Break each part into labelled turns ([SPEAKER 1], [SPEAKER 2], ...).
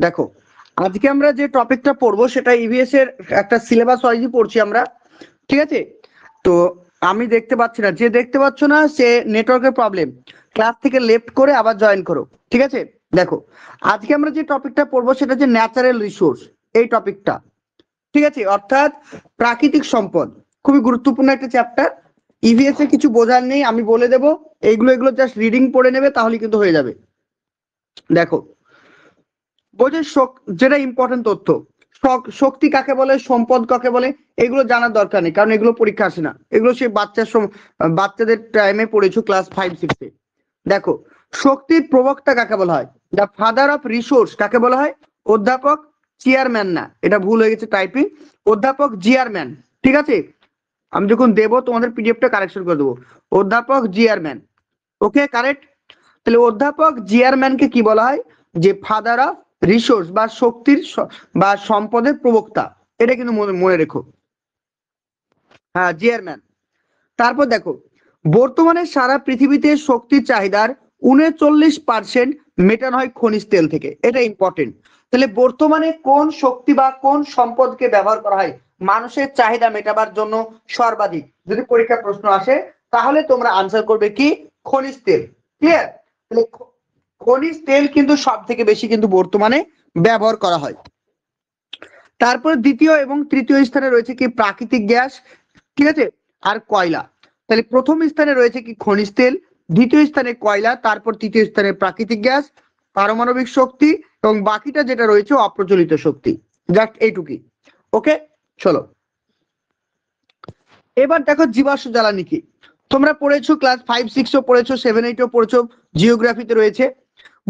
[SPEAKER 1] দেখো, আজকে আমরা যে টপিকটা পড়বো সেটা ইভিএস এর একটা সিলেবাস ওয়াইজই পড়ছি আমরা, ঠিক আছে? তো আমি দেখতে পাচ্ছি না, যে দেখতে পাচ্ছ না সে নেটওয়ার্কের প্রবলেম, ক্লাস থেকে লেফট করে আবার জয়েন করো, ঠিক আছে? দেখো, আজকে আমরা যে টপিকটা পড়বো সেটা হচ্ছে ন্যাচারাল রিসোর্স, এই টপিকটা, ঠিক আছে? অর্থাৎ প্রাকৃতিক সম্পদ, খুবই গুরুত্বপূর্ণ একটা চ্যাপ্টার। ইভিএস এ কিছু বোঝার নেই, আমি বলে দেবো, এগুলো জাস্ট রিডিং পড়ে নেবে, তাহলে কিন্তু হয়ে যাবে। দেখো, বলছে যেটা ইম্পর্টেন্ট তথ্য, শক্তি কাকে বলে, সম্পদ কাকে বলে, এগুলো জানার দরকার নেই, কারণ এগুলো পরীক্ষা আসে না, এগুলো সে বাচ্চাদের টাইমে পড়েছো ক্লাস 5-6-এ। দেখো, শক্তির প্রবক্তা কাকে বলা হয়, দ্য ফাদার অফ রিসোর্স কাকে বলা হয়, অধ্যাপক চেয়ারম্যান, না এটা ভুল হয়ে গেছে টাইপিং, অধ্যাপক জিয়ারম্যান, ঠিক আছে? আমি যখন দেবো তোমাদের পিডিএফটা কারেকশন করে দেবো, অধ্যাপক জিয়ারম্যান, ওকে কারেক্ট। তাহলে অধ্যাপক জিয়ারম্যানকে কি বলা হয়, যে ফাদার অফ রিসোর্স বা শক্তির বা সম্পদের প্রবক্তা, এটা কিন্তু মনে রেখো, হ্যাঁ জিয়ারম্যান। তারপর দেখো, বর্তমানে সারা পৃথিবীতে শক্তির চাহিদার 39% মেটানো হয় খনিজ তেল থেকে, এটা ইম্পর্টেন্ট। তাহলে বর্তমানে কোন শক্তি বা কোন সম্পদকে ব্যবহার করা হয় মানুষের চাহিদা মেটাবার জন্য সর্বাধিক, যদি পরীক্ষা প্রশ্ন আসে তাহলে তোমরা আনসার করবে কি, খনিজ তেল। ক্লিয়ার? তাহলে খনিজ তেল কিন্তু সব থেকে বেশি কিন্তু বর্তমানে ব্যবহার করা হয়। তারপরে দ্বিতীয় এবং তৃতীয় স্থানে রয়েছে কি, প্রাকৃতিক গ্যাস, ঠিক আছে, আর কয়লা। তাহলে প্রথম স্থানে রয়েছে কি, খনিজ তেল, দ্বিতীয় স্থানে কয়লা, তারপর তৃতীয় স্থানে প্রাকৃতিক গ্যাস, পারমাণবিক শক্তি, এবং বাকিটা যেটা রয়েছে অপ্রচলিত শক্তি। জাস্ট এইটুকুই, ওকে। চলো এবার দেখো, জীবাশ্ম জ্বালানি কি। তোমরা পড়েছো ক্লাস 5-6ও পড়েছো, 7-8ও পড়েছো, জিওগ্রাফিতে রয়েছে।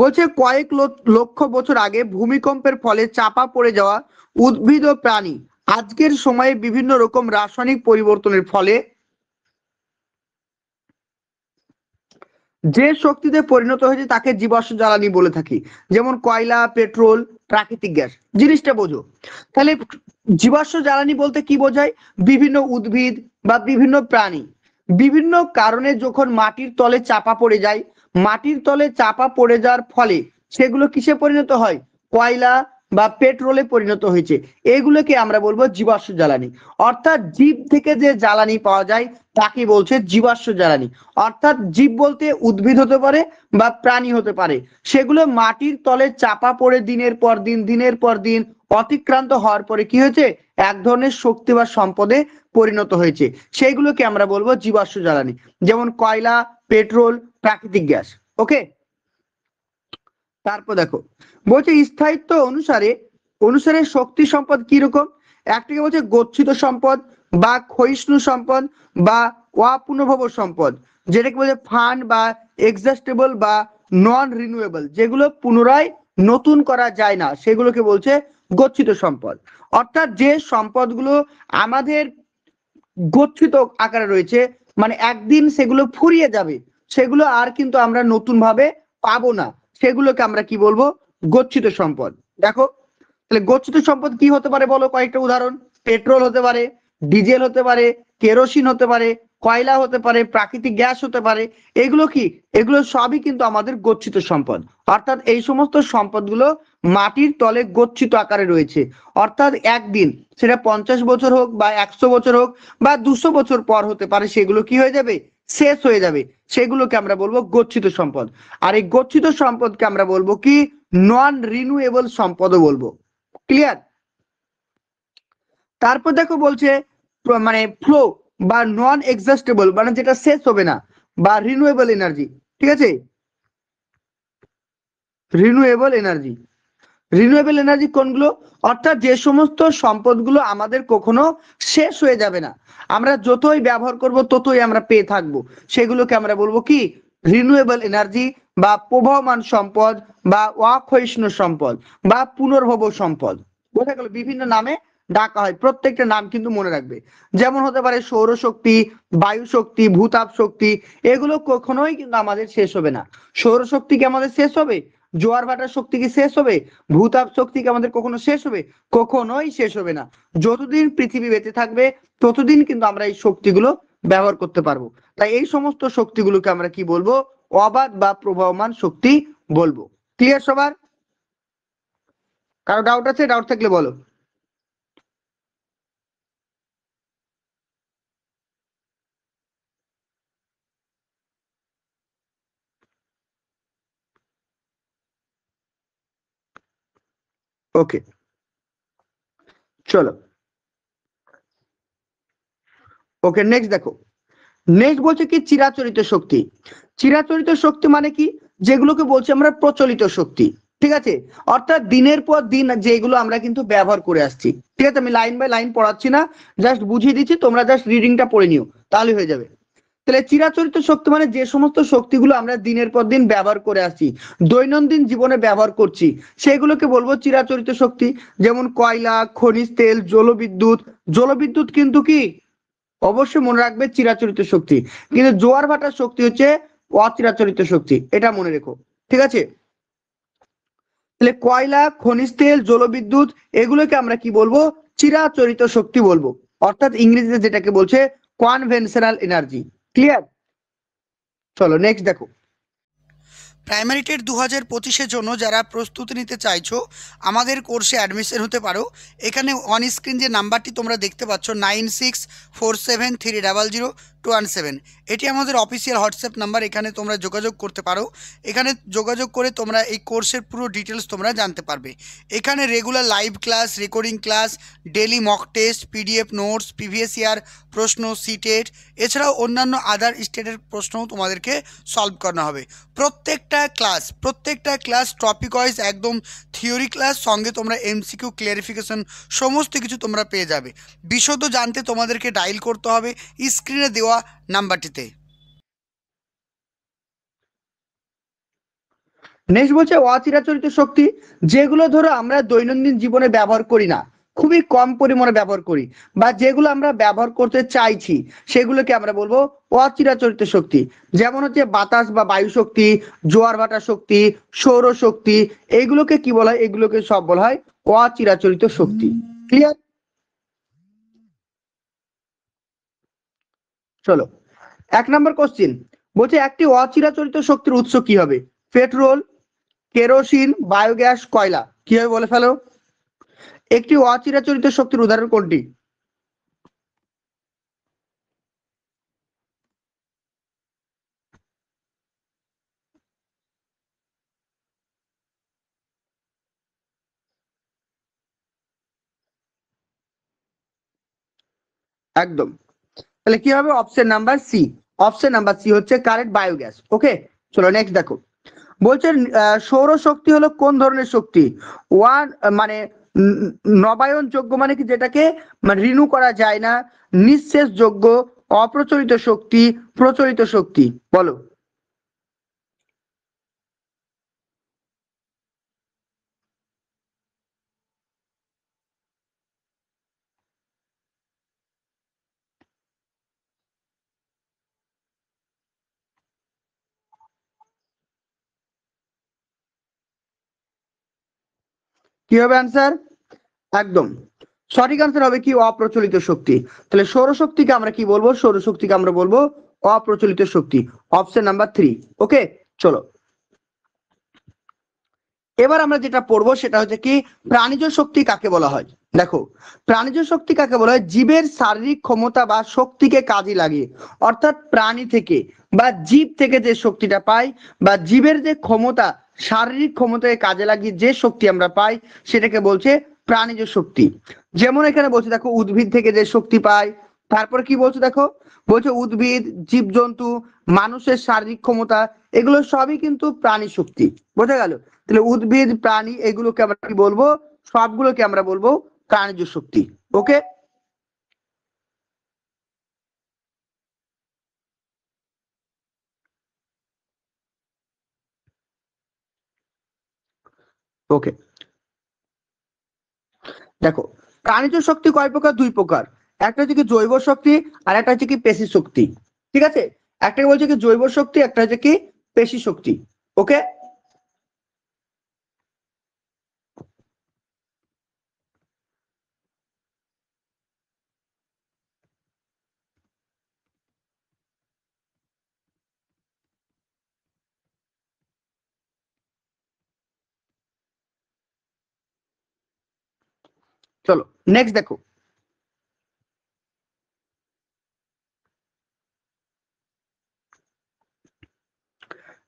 [SPEAKER 1] বলছে কয়েক লক্ষ বছর আগে ভূমিকম্পের ফলে চাপা পড়ে যাওয়া উদ্ভিদ ও প্রাণী আজকের সময়ে বিভিন্ন রকম রাসায়নিক পরিবর্তনের ফলে যে শক্তিতে পরিণত হয়েছে তাকে জীবাশ্ম জ্বালানি বলে থাকি, যেমন কয়লা, পেট্রোল, প্রাকৃতিক গ্যাস। জিনিসটা বোঝো। তাহলে জীবাশ্ম জ্বালানি বলতে কি বোঝায়, বিভিন্ন উদ্ভিদ বা বিভিন্ন প্রাণী বিভিন্ন কারণে যখন মাটির তলে চাপা পড়ে যায়, মাটির তলে চাপা পড়ে যাওয়ার ফলে সেগুলো কিসে পরিণত হয়, কয়লা বা পেট্রোলে পরিণত হয়েছে, এগুলোকে আমরা বলবো জীবাশ্ম জ্বালানি। অর্থাৎ জীব থেকে যে জ্বালানি পাওয়া যায় তাকে বলছে জীবাশ্ম জ্বালানি। অর্থাৎ জীব বলতে উদ্ভিদ হতে পারে বা প্রাণী হতে পারে, সেগুলো মাটির তলে চাপা পড়ে দিনের পর দিন অতিক্রান্ত হওয়ার পরে কি হয়েছে, এক ধরনের শক্তি বা সম্পদে পরিণত হয়েছে, সেইগুলোকে আমরা বলবো জীবাশ্ম জ্বালানি, যেমন কয়লা, পেট্রোল, প্রাকৃতিক গ্যাস, ওকে। তারপর দেখো, বলছে স্থায়িত্ব অনুসারে অনুসারে শক্তি সম্পদ কি রকম, একটাকে বলছে গচ্ছিত সম্পদ বা ক্ষয়িষ্ণু সম্পদ বা অপুনর্ভব সম্পদ, যেটাকে বলছে ফান্ড বা এক্সস্টেবল বা নন রিনিউয়েবল, যেগুলো পুনরায় নতুন করা যায় না, সেগুলোকে বলছে গচ্ছিত সম্পদ। অর্থাৎ যে সম্পদগুলো আমাদের গচ্ছিত আকারে রয়েছে, মানে একদিন সেগুলো ফুরিয়ে যাবে, সেগুলো আর কিন্তু আমরা নতুন ভাবে পাবো না, সেগুলোকে আমরা কি বলবো, গচ্ছিত সম্পদ। দেখো, তাহলে গচ্ছিত সম্পদ কি হতে পারে বলো, কয়েকটা উদাহরণ, পেট্রোল হতে পারে, ডিজেল হতে পারে, কেরোসিন হতে পারে, কয়লা হতে পারে, প্রাকৃতিক গ্যাস হতে পারে। এগুলো কি, এগুলো সবই কিন্তু আমাদের গচ্ছিত সম্পদ। অর্থাৎ এই সমস্ত সম্পদগুলো মাটির তলে গচ্ছিত আকারে রয়েছে, অর্থাৎ একদিন সেটা 50 বছর হোক বা 100 বছর হোক বা 200 বছর পর হতে পারে, সেগুলো কি হয়ে যাবে, শেষ হয়ে যাবে, সেগুলোকে আমরা বলবো গচ্ছিত সম্পদ। আর এই গচ্ছিত সম্পদকে আমরা বলবো কি, নন রিনিউয়েবল সম্পদও বলবো। ক্লিয়ার? তারপর দেখো বলছে মানে ফ্লো বা নন এক্সস্টেবল, মানে যেটা শেষ হবে না, বা রিনিউয়েবল এনার্জি, ঠিক আছে, রিনিউয়েবল এনার্জি। রিনিউয়েবল এনার্জি কোনগুলো, অর্থাৎ যে সমস্ত সম্পদগুলো আমাদের কখনো শেষ হয়ে যাবে না, আমরা যতই ব্যবহার করব ততই আমরা পেয়ে থাকবো, সেগুলোকে আমরা বলবো কি, রিনিউয়েবল এনার্জি বা প্রবাহমান সম্পদ বা অক্ষয়িষ্ণু সম্পদ বা পুনর্ভব সম্পদ। বোঝা গেল, বিভিন্ন নামে ডাকা হয়, প্রত্যেকটা নাম কিন্তু মনে রাখবে। যেমন হতে পারে সৌরশক্তি, বায়ু শক্তি, ভূতাপ শক্তি, এগুলো কখনোই কিন্তু আমাদের শেষ হবে না। সৌরশক্তি কি আমাদের শেষ হবে, জোয়ার ভাটার শক্তি কি শেষ হবে, ভূতাপ শক্তি কি আমাদের কখনো শেষ হবে, কখনোই শেষ হবে না। যতদিন পৃথিবী বেঁচে থাকবে ততদিন কিন্তু আমরা এই শক্তিগুলো ব্যবহার করতে পারবো। তাই এই সমস্ত শক্তিগুলোকে আমরা কি বলবো, অবাধ বা প্রবাহমান শক্তি বলবো। ক্লিয়ার সবার? কারো ডাউট আছে? ডাউট থাকলে বলো। ওকে, চলো। ওকে, নেক্সট দেখো। নেক্সট বলছে কি চিরাচরিত শক্তি। চিরাচরিত শক্তি মানে কি? যেগুলোকে বলছি আমরা প্রচলিত শক্তি। ঠিক আছে, অর্থাৎ দিনের পর দিন যেগুলো আমরা কিন্তু ব্যবহার করে আসছি। ঠিক আছে, আমি লাইন বাই লাইন পড়াচ্ছি না, জাস্ট বুঝিয়ে দিচ্ছি, তোমরা জাস্ট রিডিংটা পড়ে নিও, তাহলে হয়ে যাবে। তাহলে চিরাচরিত শক্তি মানে যে সমস্ত শক্তিগুলো আমরা দিনের পর দিন ব্যবহার করে আসছি, দৈনন্দিন জীবনে ব্যবহার করছি, সেগুলোকে বলবো চিরাচরিত শক্তি। যেমন কয়লা, খনিজ তেল, জলবিদ্যুৎ। জলবিদ্যুৎ কিন্তু কি, অবশ্যই মনে রাখবে চিরাচরিত শক্তি, কিন্তু জোয়ার ভাটার শক্তি হচ্ছে অচিরাচরিত শক্তি, এটা মনে রেখো। ঠিক আছে, তাহলে কয়লা, খনিজ তেল, জলবিদ্যুৎ, এগুলোকে আমরা কি বলবো? চিরাচরিত শক্তি বলবো। অর্থাৎ ইংরেজিতে যেটাকে বলছে কনভেনশনাল এনার্জি। ক্লিয়ার? চলো নেক্সট দেখো।
[SPEAKER 2] প্রাইমারি টেট 2025-এর জন্য যারা প্রস্তুতি নিতে চাইছো আমাদের কোর্সে অ্যাডমিশন হতে পারো। এখানে অন স্ক্রিন যে নাম্বারটি তোমরা দেখতে পাচ্ছ 9647300217, এটি আমাদের অফিসিয়াল হোয়াটসঅ্যাপ নাম্বার। এখানে তোমরা যোগাযোগ করতে পারো। এখানে যোগাযোগ করে তোমরা এই কোর্সের পুরো ডিটেলস তোমরা জানতে পারবে। এখানে regular live class, recording class, daily mock test, PDF notes, previous year প্রশ্ন, সিটেট, এছাড়াও অন্যান্য আদার স্টেটের প্রশ্নও তোমাদেরকে সলভ করানো হবে। প্রত্যেকটা ক্লাস টপিক ওয়াইজ একদম থিওরি ক্লাস, সঙ্গে তোমরা এমসিকিউ ক্লিয়ারিফিকেশন সমস্ত কিছু তোমরা পেয়ে যাবে। বিশদ জানতে তোমাদেরকে ডায়াল করতে হবে স্ক্রিনে দেওয়া নাম্বারটিতে।
[SPEAKER 1] নেক্সট বলছে অচিরাচরিত শক্তি, যেগুলো ধরো আমরা দৈনন্দিন জীবনে ব্যবহার করি না, খুবই কম পরিমাণে ব্যবহার করি, বা যেগুলো আমরা ব্যবহার করতে চাইছি, সেগুলোকে আমরা বলবো অচিরাচরিত শক্তি। যেমন হচ্ছে বাতাস বা বায়ু শক্তি, জোয়ার ভাটা শক্তি, সৌর শক্তি, এইগুলোকে কি বলা হয়? এগুলোকে সব বলা হয় অচিরাচরিত শক্তি। ক্লিয়ার? চলো, 1 নম্বর কোশ্চিন বলছে একটি অচিরাচরিত শক্তির উৎস কি হবে? পেট্রোল, কেরোসিন, বায়োগ্যাস, কয়লা। কি হবে বলে ফেলো। একটি অচিরাচরিত শক্তির উদাহরণ কোনটি? একদম। তাহলে কি হবে? Option number C. Option number C হচ্ছে কারেক্ট, বায়োগ্যাস। ওকে, চলো নেক্সট দেখো। বলছে সৌরশক্তি হলো কোন ধরনের শক্তি? ওয়ান মানে উম, নবায়ন যোগ্য, মানে কি যেটাকে মানে রিনিউ করা যায় না, নিঃশেষ যোগ্য, অপ্রচলিত শক্তি, প্রচলিত শক্তি। বলো। কি হবে অ্যান্সার? একদম সঠিক আনসার হবে কি অপ্রচলিত শক্তি। তাহলে সৌরশক্তিকে আমরা কি বলবো? সৌরশক্তিকে আমরা বলবো অপ্রচলিত শক্তি। Option number 3। ওকে, চলো। এবার আমরা যেটা পড়বো সেটা হচ্ছে কি প্রাণিজ শক্তি কাকে বলা হয়। দেখো, প্রাণিজ শক্তি কাকে বলা হয়? জীবের শারীরিক ক্ষমতা বা শক্তিকে কাজে লাগিয়ে, অর্থাৎ প্রাণী থেকে বা জীব থেকে যে শক্তিটা পাই, বা জীবের যে ক্ষমতা, শারীরিক ক্ষমতাকে কাজে লাগিয়ে যে শক্তি আমরা পাই, সেটাকে বলছে প্রাণিজ শক্তি। যেমন এখানে বলছে দেখো, উদ্ভিদ থেকে যে শক্তি পায়। তারপর কি বলছে দেখো, বলছে উদ্ভিদ, জীবজন্তু, মানুষের শারীরিক ক্ষমতা, এগুলো সবই কিন্তু প্রাণী শক্তি। বোঝা গেল? তাহলে উদ্ভিদ, প্রাণী, এগুলোকে আমরা কি বলবো? সবগুলোকে আমরা বলবো প্রাণিজ শক্তি। ওকে, ওকে, দেখো, প্রাণিজ শক্তি কয় প্রকার? 2 প্রকার। একটা হচ্ছে কি জৈব শক্তি, আর একটা হচ্ছে কি পেশি শক্তি। ঠিক আছে, একটা বলছে কি জৈব শক্তি, একটা হচ্ছে কি পেশি শক্তি। ওকে, চলো নেক্সট দেখো,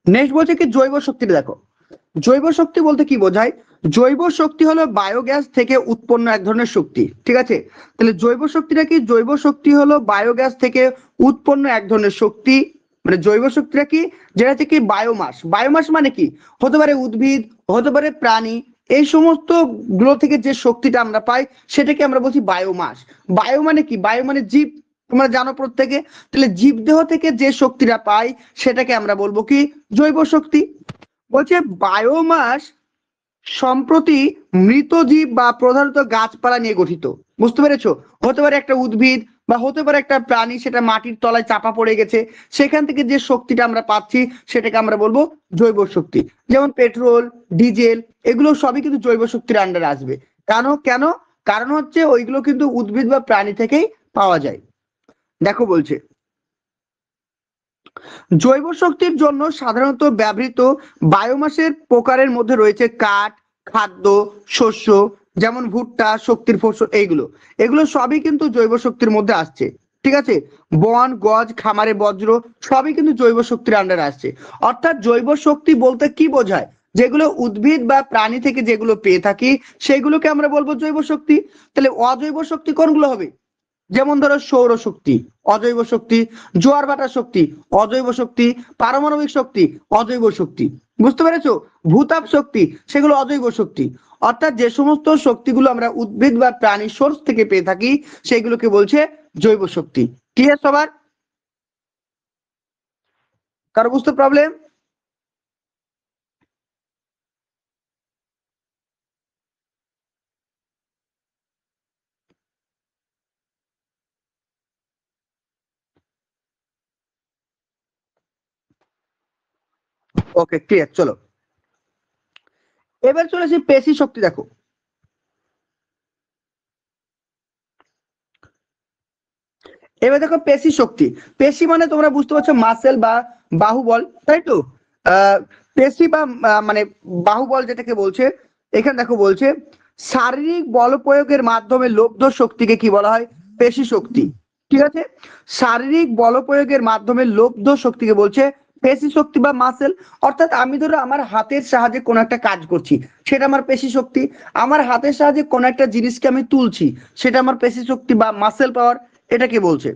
[SPEAKER 1] নেক্সট বলছে কি জৈব শক্তিটা দেখো। জৈব শক্তি বলতে কি বোঝায়? জৈব শক্তি হলো বায়োগ্যাস থেকে উৎপন্ন এক ধরনের শক্তি, ঠিক আছে? তাহলে জৈব শক্তিটা কি? জৈব শক্তি হলো বায়োগ্যাস থেকে উৎপন্ন এক ধরনের শক্তি। মানে জৈব শক্তিটা কি? যেটা থেকে বায়োমাস। বায়োমাস মানে কি? হতে পারে উদ্ভিদ, হতে পারে প্রাণী, এই সমস্ত গুলো থেকে যে শক্তিটা আমরা পাই সেটাকে আমরা বলছি বায়োমাস। বায়ো মানে কি? বায়ো মানে জীব, তোমরা জানো প্রত্যেকে। তাহলে জীবদেহ থেকে যে শক্তিটা পাই সেটাকে আমরা বলবো কি? জৈব শক্তি। বলছে বায়োমাস সম্প্রতি মৃত জীব বা প্রধানত গাছপালা নিয়ে গঠিত। বুঝতে পেরেছো? হতে পারে একটা উদ্ভিদ বা হতে পারে একটা প্রাণী, সেটা মাটির তলায় চাপা পড়ে গেছে, সেখান থেকে যে শক্তিটা আমরা পাচ্ছি সেটাকে আমরা বলবো জৈব শক্তি। যেমন পেট্রোল, ডিজেল, এগুলো সবই কিন্তু জৈব শক্তির আন্ডারে আসবে। কেন কেন? কারণ হচ্ছে ওইগুলো কিন্তু উদ্ভিদ বা প্রাণী থেকেই পাওয়া যায়। দেখো বলছে জৈব শক্তির জন্য সাধারণত ব্যবহৃত বায়োমাসের প্রকারের মধ্যে রয়েছে কাঠ, খাদ্য, শস্য, যেমন ভুট্টা, শক্তির ফসল, এইগুলো এগুলো সবই কিন্তু জৈব শক্তির মধ্যে আসছে। ঠিক আছে? বন, গজ, খামারে বজ্র, সবই কিন্তু জৈব শক্তির আন্ডারে আসছে। অর্থাৎ জৈব শক্তি বলতে কি বোঝায়? যেগুলো উদ্ভিদ বা প্রাণী থেকে যেগুলো পেয়ে থাকি সেগুলোকে আমরা বলবো জৈব শক্তি। তাহলে অজৈব শক্তি কোনগুলো হবে? যেমন ধরো সৌরশক্তি, অজৈব শক্তি; জোয়ার ভাটা শক্তি, অজৈব শক্তি; পারমাণবিক শক্তি, অজৈব শক্তি। বুঝতে পেরেছো? ভূতাপ শক্তি, সেগুলো অজৈব শক্তি। অর্থাৎ যে সমস্ত শক্তিগুলো আমরা উদ্ভিদ বা প্রাণী সোর্স থেকে পেয়ে থাকি সেগুলোকে বলছে জৈব শক্তি। ক্লিয়ার সবার? কারো বুঝতে প্রবলেম? ওকে, ক্লিয়ার। চলো এবার চলে আসি পেশি শক্তি। দেখো এবার দেখো পেশি শক্তি। পেশি মানে তোমরা বুঝতে পারছো মাসেল বা বাহুবল, তাই তো? আহ পেশি বা মানে বাহুবল যেটাকে বলছে, এখানে দেখো বলছে শারীরিক বল প্রয়োগের মাধ্যমে লব্ধ শক্তিকে কি বলা হয়? পেশি শক্তি। ঠিক আছে? শারীরিক বল প্রয়োগের মাধ্যমে লব্ধ শক্তিকে বলছে পেশি শক্তি বা মাসেল। অর্থাৎ আমি ধরো আমার হাতের সাহায্যে কোনো একটা কাজ করছি, সেটা আমার পেশি শক্তি। আমার হাতের সাহায্যে কোনো একটা জিনিসকে আমি তুলছি, সেটা আমার পেশি শক্তি বা মাসেল পাওয়ার। এটাকে বলছে।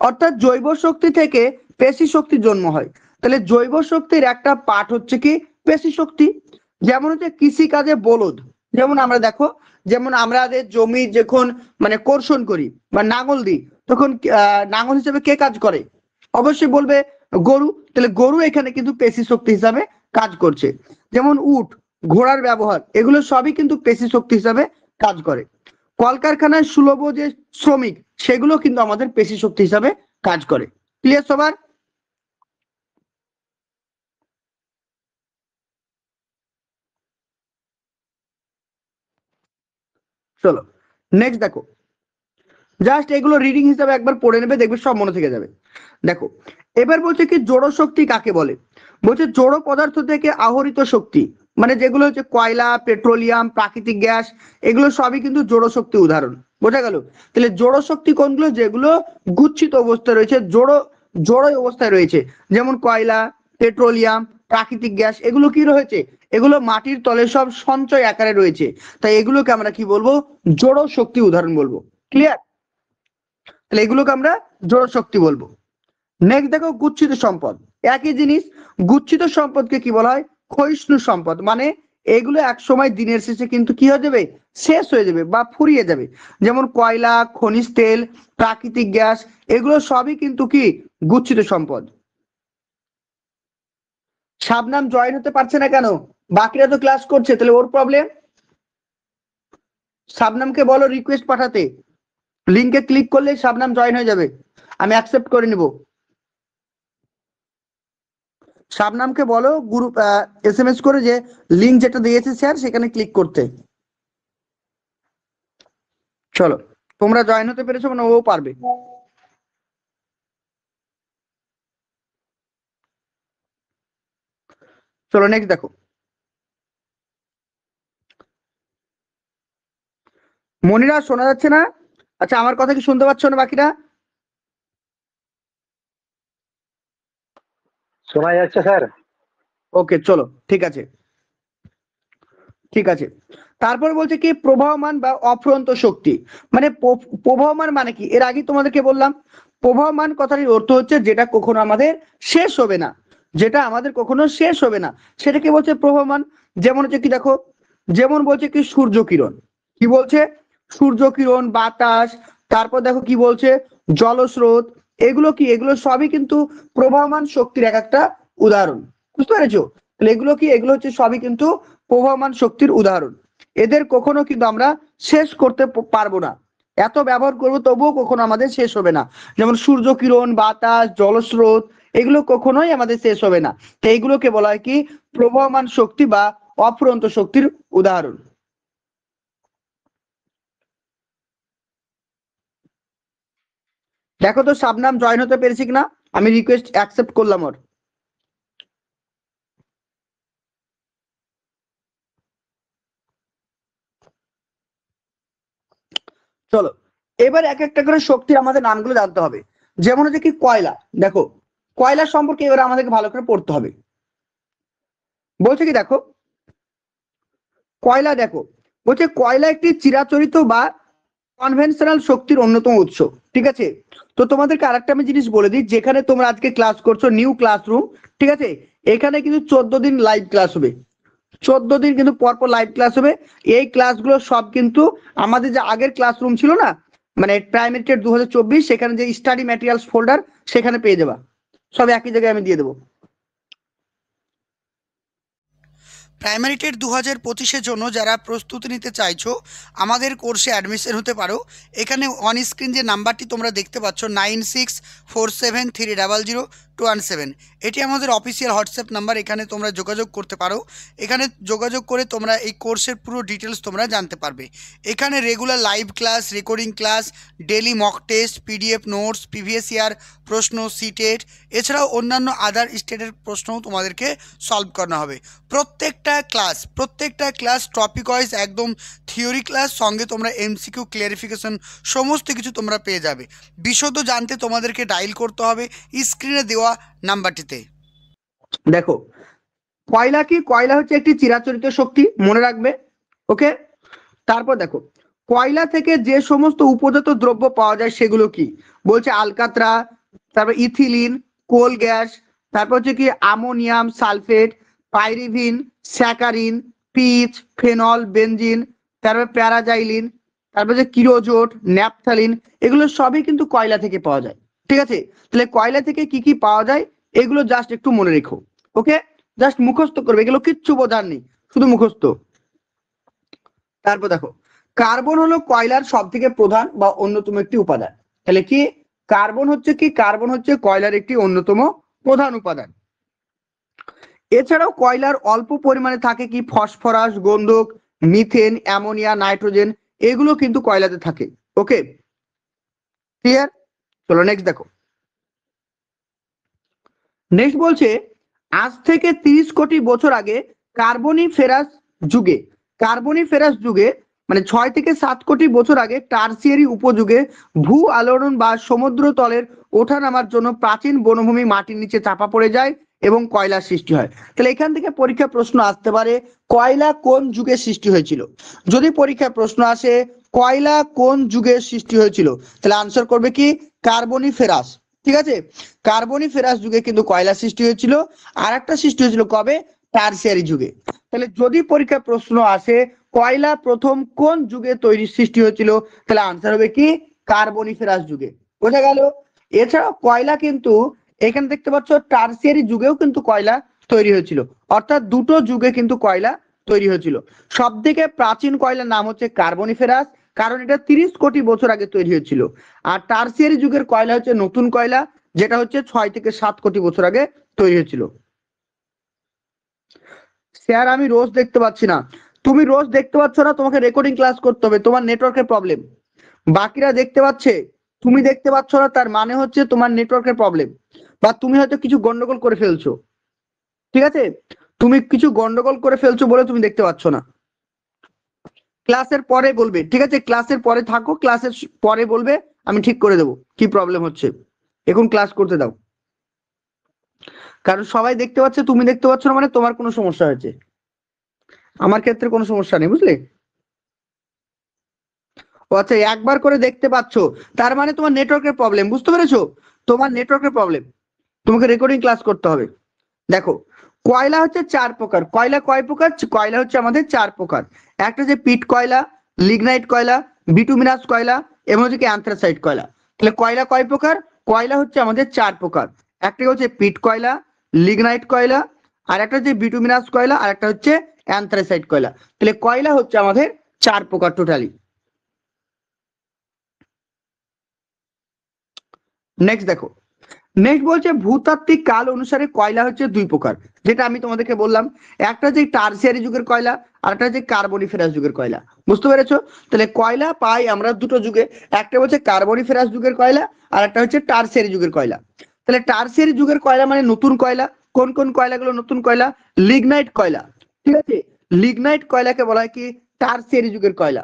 [SPEAKER 1] অর্থাৎ জৈব শক্তি থেকে পেশি শক্তির জন্ম হয়। তাহলে জৈব শক্তির একটা পার্ট হচ্ছে কি? পেশি শক্তি। যেমন হচ্ছে কৃষি কাজে বলদ, যেমন আমরা দেখো, যেমন আমাদের জমি যখন মানে কর্ষণ করি বা নাঙল দিই, তখন নাঙল হিসেবে কে কাজ করে? অবশ্যই বলবে গরু। তাহলে গরু এখানে কিন্তু পেশি শক্তি হিসাবে কাজ করছে। যেমন উট, ঘোড়ার ব্যবহার, এগুলো সবই কিন্তু পেশি শক্তি হিসাবে কাজ করে। কলকারখানায় সুলভ যে শ্রমিক, সেগুলো কিন্তু আমাদের পেশি শক্তি হিসাবে কাজ করে। ক্লিয়ার সবার? চলো নেক্সট দেখো, জাস্ট এগুলো রিডিং হিসাবে একবার পড়ে নেবে, দেখবে সব মনে থেকে যাবে। দেখো এবার বলছে কি জড় শক্তি কাকে বলে? বলছে জড় পদার্থ থেকে আহরিত শক্তি, মানে যেগুলো হচ্ছে কয়লা, পেট্রোলিয়াম, প্রাকৃতিক গ্যাস, এগুলো সবই কিন্তু জড় শক্তি উদাহরণ। বোঝা গেল? তাহলে জড় শক্তি কোনগুলো? যেগুলো গুচ্ছিত অবস্থায় রয়েছে, জড় জড় অবস্থায় রয়েছে। যেমন কয়লা, পেট্রোলিয়াম, প্রাকৃতিক গ্যাস, এগুলো কি রয়েছে? এগুলো মাটির তলে সব সঞ্চয় আকারে রয়েছে। তাই এগুলোকে আমরা কি বলবো? জড় শক্তি উদাহরণ বলবো। ক্লিয়ার? তাহলে এগুলোকে আমরা জড় শক্তি বলবো। নেক্সট দেখো গুচ্ছিত সম্পদ। একই জিনিস, গুচ্ছিত সম্পদকে কি বলা হয়? ক্ষয়িষ্ণু সম্পদ। মানে এগুলো এক সময় দিনের শেষে কিন্তু কি হয়ে যাবে? শেষ হয়ে যাবে বা ফুরিয়ে যাবে। যেমন কয়লা, খনিজ তেল, প্রাকৃতিক গ্যাস, এগুলো সবই কিন্তু কি? গুচ্ছিত সম্পদ। শাবনাম জয়েন হতে পারছে না কেন? বাকিরা তো ক্লাস করছে, তাহলে ওর প্রবলেম। শাবনামকে বলো রিকোয়েস্ট পাঠাতে, লিংকে ক্লিক করলে শাবনাম জয়েন হয়ে যাবে, আমি অ্যাকসেপ্ট করে নিব। শাবনামকে বলো গ্রুপ এসএমএস করে যে লিংক যেটা দিয়েছে স্যার সেখানে ক্লিক করতে। চলো তোমরা জয়েন হতে পেরেছো মানে ও পারবে। চলো নেক্সট দেখো, মনিরা শোনা যাচ্ছে না? আচ্ছা, আমার কথা কি শুনতে পাচ্ছ না বাকিরা?
[SPEAKER 3] শোনা যাচ্ছে স্যার।
[SPEAKER 1] ওকে, চলো, ঠিক আছে, ঠিক আছে। তারপর বলছে কি প্রবাহমান বা অফুরন্ত শক্তি। মানে প্রবাহমান মানে কি, এর আগে তোমাদেরকে বললাম প্রবাহমান কথাটির অর্থ হচ্ছে যেটা কখনো আমাদের শেষ হবে না, যেটা আমাদের কখনো শেষ হবে না, সেটাকে বলছে প্রবাহমান। যেমন হচ্ছে কি দেখো, যেমন বলছে কি সূর্য কিরণ, কি বলছে সূর্য কিরণ, বাতাস, তারপর দেখো কি বলছে জলস্রোত, এগুলো কি, এগুলো সবই কিন্তু প্রবাহমান শক্তির এক একটা উদাহরণ। বুঝতে পেরেছো? তাহলে এগুলো কি, এগুলো হচ্ছে সবই কিন্তু প্রবাহমান শক্তির উদাহরণ। এদের কখনো কিন্তু আমরা শেষ করতে পারবো না, এত ব্যবহার করবো তবুও কখনো আমাদের শেষ হবে না। যেমন সূর্য কিরণ, বাতাস, জলস্রোত, এগুলো কখনোই আমাদের শেষ হবে না। তো এইগুলোকে বলা হয় কি প্রবাহমান শক্তি বা অফুরন্ত শক্তির উদাহরণ। দেখো তো শাবনাম জয়েন হতে পেরেছি কিনা, আমি রিকোয়েস্ট অ্যাকসেপ্ট করলাম ওর। চলো, এবার এক একটা করে শক্তির আমাদের নামগুলো জানতে হবে। যেমন হচ্ছে কি কয়লা, দেখো কয়লা সম্পর্কে এবার আমাদেরকে ভালো করে পড়তে হবে। বলছে কি দেখো কয়লা, দেখো বলছে কয়লা একটি চিরাচরিত বা কনভেনশনাল শক্তির অন্যতম উৎস। ঠিক আছে, তো তোমাদেরকে আরেকটা আমি জিনিস বলে দিই, যেখানে তোমরা আজকে ক্লাস করছো নিউ ক্লাসরুম, ঠিক আছে, এখানে কিন্তু 14 দিন লাইভ ক্লাস হবে, 14 দিন কিন্তু পরপর লাইভ ক্লাস হবে। এই ক্লাসগুলো সব কিন্তু আমাদের যে আগের ক্লাসরুম ছিল না, মানে প্রাইমারি টেট 2024, সেখানে যে স্টাডি ম্যাটেরিয়ালস ফোল্ডার, সেখানে পেয়ে যাবা, সব একই জায়গায় আমি দিয়ে দেবো।
[SPEAKER 2] প্রাইমারি টেট 2025-এর জন্য যারা প্রস্তুতি নিতে চাইছো আমাদের কোর্সে অ্যাডমিশন হতে পারো। এখানে অন স্ক্রিন যে নাম্বারটি তোমরা দেখতে পাচ্ছ 9647300217, এটি আমাদের অফিসিয়াল হোয়াটসঅ্যাপ নাম্বার, এখানে তোমরা যোগাযোগ করতে পারো। এখানে যোগাযোগ করে তোমরা এই কোর্সের পুরো ডিটেলস তোমরা জানতে পারবে। এখানে regular live class, recording class, daily mock test, PDF notes, previous year প্রশ্ন, সিটেট, এছাড়াও অন্যান্য আদার স্টেটের প্রশ্নও তোমাদেরকে সলভ করানো হবে। প্রত্যেকটা ক্লাস টপিক ওয়াইজ একদম থিওরি ক্লাস, সঙ্গে তোমরা এমসিকিউ ক্লিয়ারিফিকেশন সমস্ত কিছু তোমরা পেয়ে যাবে। বিশদ জানতে তোমাদেরকে ডায়াল করতে হবে স্ক্রিনে দেওয়া নাম্বারটিতে।
[SPEAKER 1] দেখো কয়লা কি, কয়লা হচ্ছে একটি চিরাচরিত শক্তি, মনে রাখবে। ওকে, তারপর দেখো কয়লা থেকে যে সমস্ত উপজাত দ্রব্য পাওয়া যায় সেগুলো কি, বলছে আলকাত্রা, তারপর ইথিলিন, কোল গ্যাস, তারপর হচ্ছে কি ammonium sulphate, pyridine, saccharin, pitch, phenol, benzene, তারপর প্যারাজাইলিন, তারপর যে কিরোজোট, ন্যাপথালিন, এগুলো সবই কিন্তু কয়লা থেকে পাওয়া যায়। ঠিক আছে, তাহলে কয়লা থেকে কি কি পাওয়া যায় এগুলো জাস্ট একটু মনে রেখো। ওকে, জাস্ট মুখস্থ করবে, এগুলো কিচ্ছু বোঝার নেই, শুধু মুখস্থ। তারপর দেখো কার্বন হলো কয়লার সব থেকে প্রধান বা অন্যতম একটি উপাদান। তাহলে কি কার্বন হচ্ছে কি, কার্বন হচ্ছে কয়লার একটি অন্যতম প্রধান উপাদান। এছাড়াও কয়লার অল্প পরিমাণে থাকে কি ফসফরাস, গন্ধক, মিথেন, অ্যামোনিয়া, নাইট্রোজেন, এগুলো কিন্তু কয়লাতে থাকে। ওকে, ক্লিয়ার? চলো নেক্সট দেখো। নেক্সট বলছে আজ থেকে 30 কোটি বছর আগে কার্বনিফেরাস যুগে, কার্বনিফেরাস যুগে মানে 6 থেকে 7 কোটি বছর আগে টারসিয়ারি উপযুগে ভূ আলোড়ন বা সমুদ্র তলের ওঠানামার জন্য প্রাচীন বনভূমি মাটির নিচে চাপা পড়ে যায় এবং কয়লার সৃষ্টি হয়। তাহলে এখান থেকে পরীক্ষা প্রশ্ন আসতে পারে কয়লা কোন যুগে সৃষ্টি হয়েছিল। যদি পরীক্ষা প্রশ্ন আসে কয়লা কোন যুগে সৃষ্টি হয়েছিল, তাহলে আনসার করবে কি কার্বনিফেরাস। ঠিক আছে, কার্বনিফেরাস যুগে কিন্তু কয়লা সৃষ্টি হয়েছিল। আর একটা সৃষ্টি হয়েছিল কবে, টারসিয়ারি যুগে। তাহলে যদি পরীক্ষা প্রশ্ন আসে কয়লা প্রথম কোন যুগে তৈরি সৃষ্টি হয়েছিল, তাহলে আনসার হবে কি কার্বনিফেরাস যুগে। বোঝা গেল? এছাড়াও কয়লা কিন্তু এখানে দেখতে পাচ্ছ টারসিয়ারি যুগেও কিন্তু কয়লা তৈরি হয়েছিল, অর্থাৎ দুটো যুগে কিন্তু কয়লা তৈরি হয়েছিল। সব থেকে প্রাচীন কয়লার নাম হচ্ছে কার্বনিফেরাস, কারণ এটা 30 কোটি বছর আগে তৈরি হয়েছিল। আর টারসিয়ারি যুগের কয়লা হচ্ছে নতুন কয়লা, যেটা হচ্ছে 6 থেকে 7 কোটি বছর আগে তৈরি হয়েছিল। স্যার আমি রোজ দেখতে পাচ্ছি না, তুমি রোজ দেখতে পাচ্ছ না, তোমাকে রেকর্ডিং ক্লাস করতে হবে, তোমার নেটওয়ার্কের প্রবলেম। বাকিরা দেখতে পাচ্ছে, তুমি দেখতে পাচ্ছ না, তার মানে হচ্ছে তোমার নেটওয়ার্কের প্রবলেম, বা তুমি হয়তো কিছু গন্ডগোল করে ফেলছো। ঠিক আছে, তুমি কিছু গন্ডগোল করে ফেলছো বলে তুমি দেখতে পাচ্ছ না। ক্লাসের পরে বলবে, ঠিক আছে? ক্লাসের পরে থাকো, ক্লাসের পরে বলবে, আমি ঠিক করে দেবো কি প্রবলেম হচ্ছে। এখন ক্লাস করতে দাও, কারণ সবাই দেখতে পাচ্ছে, তুমি দেখতে পাচ্ছ না মানে তোমার কোনো সমস্যা হয়েছে, আমার ক্ষেত্রে কোনো সমস্যা নেই, বুঝলে? ও আচ্ছা, একবার করে দেখতে পাচ্ছ, তার মানে তোমার নেটওয়ার্কের প্রবলেম, বুঝতে পেরেছো? তোমার নেটওয়ার্কের প্রবলেম, তোমাকে রেকর্ডিং ক্লাস করতে হবে। দেখো, কয়লা হচ্ছে 4 প্রকার। কয়লা কয় প্রকার? কয়লা হচ্ছে আমাদের 4 প্রকার। একটা হচ্ছে পিট কয়লা, লিগনাইট কয়লা, বিটুমিনাস কয়লা এবং হচ্ছে কি অ্যান্থ্রাসাইট কয়লা। তাহলে কয়লা কয় প্রকার? কয়লা হচ্ছে আমাদের 4 প্রকার। একটা হচ্ছে পিট কয়লা, লিগনাইট কয়লা, আর একটা হচ্ছে বিটুমিনাস কয়লা, আর একটা হচ্ছে অ্যান্থ্রাসাইট কয়লা। তাহলে কয়লা হচ্ছে আমাদের 4 প্রকার টোটালি। নেক্সট দেখো, নেক্সট বলছে ভূতাত্ত্বিক কাল অনুসারে কয়লা হচ্ছে 2 প্রকার, যেটা আমি তোমাদেরকে বললাম। একটা হচ্ছে টারসিয়ারি যুগের কয়লা, আর একটা হচ্ছে কার্বনিফেরাস যুগের কয়লা। বুঝতে পেরেছো? তাহলে কয়লা পাই আমরা দুটো যুগে, একটা হচ্ছে কার্বনিফেরাস যুগের কয়লা, আর একটা হচ্ছে টারসিয়ারি যুগের কয়লা। তাহলে টারসিয়ারি যুগের কয়লা মানে নতুন কয়লা। কোন কোন কয়লাগুলো নতুন কয়লা? লিগনাইট কয়লা, ঠিক আছে? লিগনাইট কয়লাকে বলা হয় কি টারসিয়ারি যুগের কয়লা।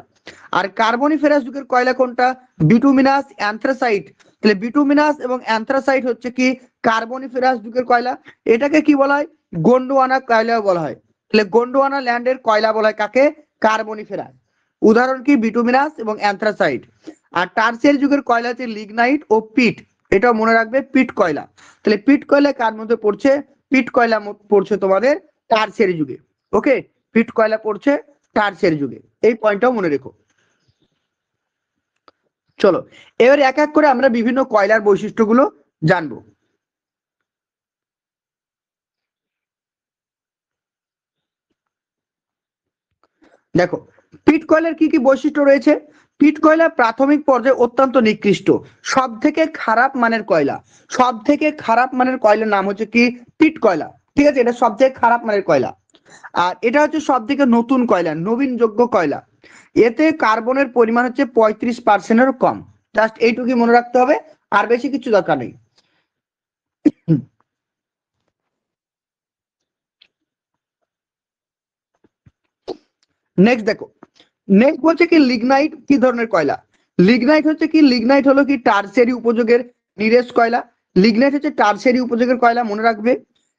[SPEAKER 1] আর কার্বনিফেরাস যুগের কয়লা কোনটা? Bituminous, anthracite. তাহলে বিটুমিনাস এবং অ্যান্থ্রাসাইট হচ্ছে কি কার্বনিফেরাস যুগের কয়লা। এটাকে কি বলা হয়? গোন্ডোয়ানা কয়লা বলা হয়। তাহলে গোন্ডোয়ানা ল্যান্ডের কয়লা বলা হয় কাকে? কার্বনিফেরাস। উদাহরণ কি? বিটুমিনাস এবং অ্যান্থ্রাসাইট। আর টারসিয়ারি যুগের কয়লা হচ্ছে লিগনাইট ও পিট। এটাও মনে রাখবে, পিট কয়লা। তাহলে পিট কয়লা কার মধ্যে পড়ছে? পিট কয়লা পড়ছে তোমাদের টারসিয়ারি যুগে। ওকে, পিট কয়লা পড়ছে টারসিয়ারি যুগে, এই পয়েন্টটাও মনে রেখো। চলো এবার এক এক করে আমরা বিভিন্ন কয়লার বৈশিষ্ট্যগুলো জানবো। দেখো, পিট কয়লার কি কি বৈশিষ্ট্য রয়েছে? পিট কয়লা প্রাথমিক পর্যায়ে অত্যন্ত নিকৃষ্ট, সব থেকে খারাপ মানের কয়লা। সব থেকে খারাপ মানের কয়লার নাম হচ্ছে কি পিট কয়লা, ঠিক আছে? এটা সব থেকে খারাপ মানের কয়লা। আর এটা হচ্ছে সব থেকে নতুন কয়লা, নবীনযোগ্য কয়লা। এতে কার্বনের পরিমাণ হচ্ছে 35%-এরও কম। জাস্ট এইটুকুই মনে রাখতে হবে, আর বেশি কিছু দরকার নেই। নেক্সট দেখো, নেক্সট বলছে কি লিগনাইট কি ধরনের কয়লা? লিগনাইট হচ্ছে কি, লিগনাইট হলো কি টারসিয়ারি উপযোগের নিরেশ কয়লা। লিগনাইট হচ্ছে টারসিয়ারি উপযোগের কয়লা, মনে রাখবে।